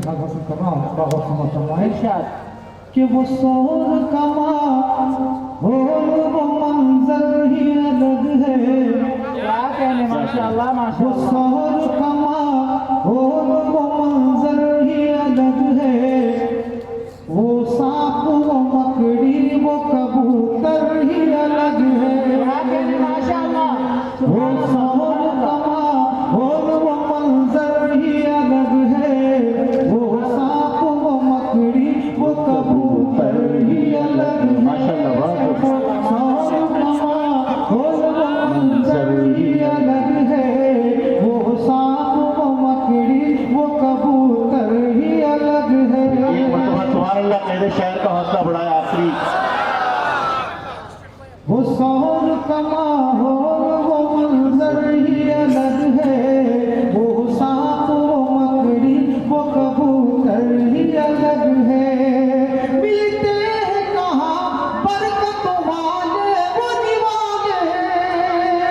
मिठास हासिल कर रहा हूँ, थोड़ा और समझ फरमाएं इरशाद। कि वो शोर कमा हो वो मंजर ही अलग है। क्या कहने, माशाअल्लाह वो माशाअल्लाह। शोर कमा हो वो मंजर ही अलग है। वो सांप वो मकड़ी वो कबूतर ही अलग है। क्या कहने, माशाअल्लाह। वो शोर कमा हो वो मंजर ही अलग है। वो सांप वो मकड़ी वो कबूतर ही अलग है। माशाअल्लाह, वो शोर कमा हो वो मंजर ही अलग है। वो सांप वो मकड़ी वो कबूतर ही अलग है। एक मरतबा सुभान अल्लाह मेरे शहर का हौसला बढ़ाया आखिरी। वो शोर कमा हो वो मंजर ही अलग है। वो सांप वो मकड़ी वो कबूतर ही अलग है। मिलते हैं कहाँ बरकत वाले वो निवाले।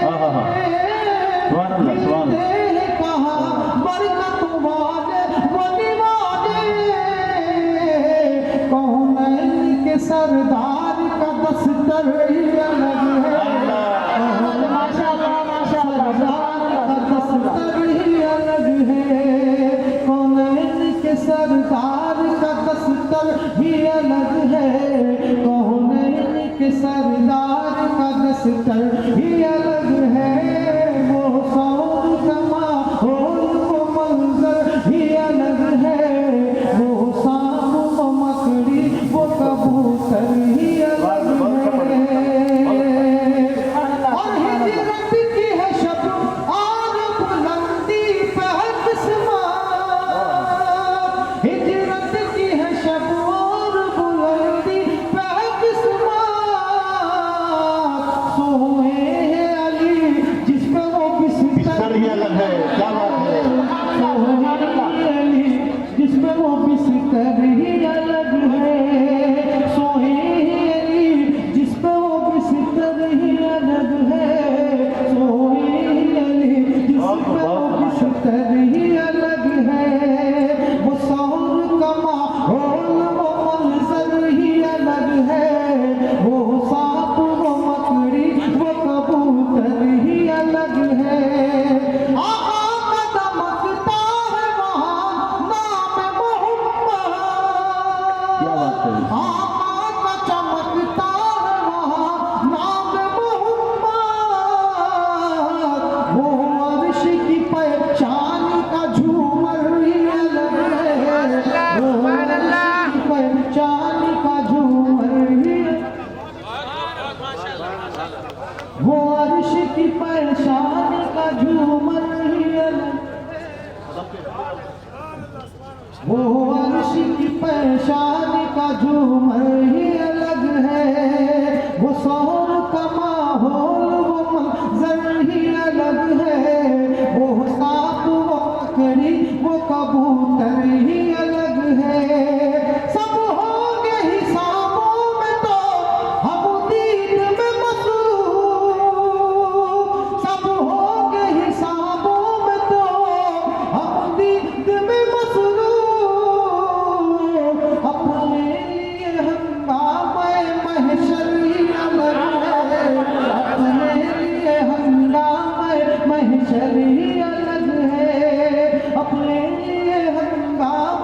हाँ हाँ हाँ, सुभान अल्लाह सुभान मिलते अल्लाह। हैं कहाँ बरकत वाले वो निवाले। कौनैन के सरदार का दस्तर ही अलग है। माशाअल्लाह माशाअल्लाह। सरदार का दस्तर ही अलग है। कौनैन के सरदार का दस्तर ही अलग है। कौनैन के सरदार का दस्तर ही अलग है। वो शोर कमा हो वो मंजर ही अलग है। वो सांप वो मकड़ी वो कबूतर ही अलग है। और हिजरत की है शब और बुलंदी पे है किस्मत। हिजरत की है शब और बुलंदी पे है किस्मत। सोए हैं अली जिस पे वो बिस्तर ही अलग है, क्या बात है। जिसमें वो बिस्तर ही अलग है। सोए हैं अली जिसमें वो बिस्तर ही अलग है। सोए हैं अली जिसमें वो बिस्तर ही अलग है। वो शोर कमा हो वो मंजर ही अलग है। वो सांप वो मकड़ी वो कबूतर ही अलग है। आका का दमकता है वहाँ नाम मोहम्मद। क्या बात है। आका का चमकता है वहाँ नाम मोहम्मद। वो अर्श की पहचान का झूमर ही अलग है। वो अर्श की पहचान का झूमर ही वो अर्श की पहचान का झूमर ही अलग। वो अर्श की पहचान का झूमर ही अलग है। वो शोर कमा हो वो मंजर ही अलग है। वो सांप वो मकड़ी वो कबूतर ही अलग है। सब होंगे हिसाबों में तो हम दीन में मसरूफ। सब होंगे हिसाबों में तो हम दीन में मसरूफ। अपने लिए हंगामे महशर ही अलग है। अपने लिए हंगामे महशर ही अलग है। अपने लिए हंगामे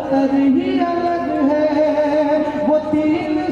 अतर ही अलग है, वो तीन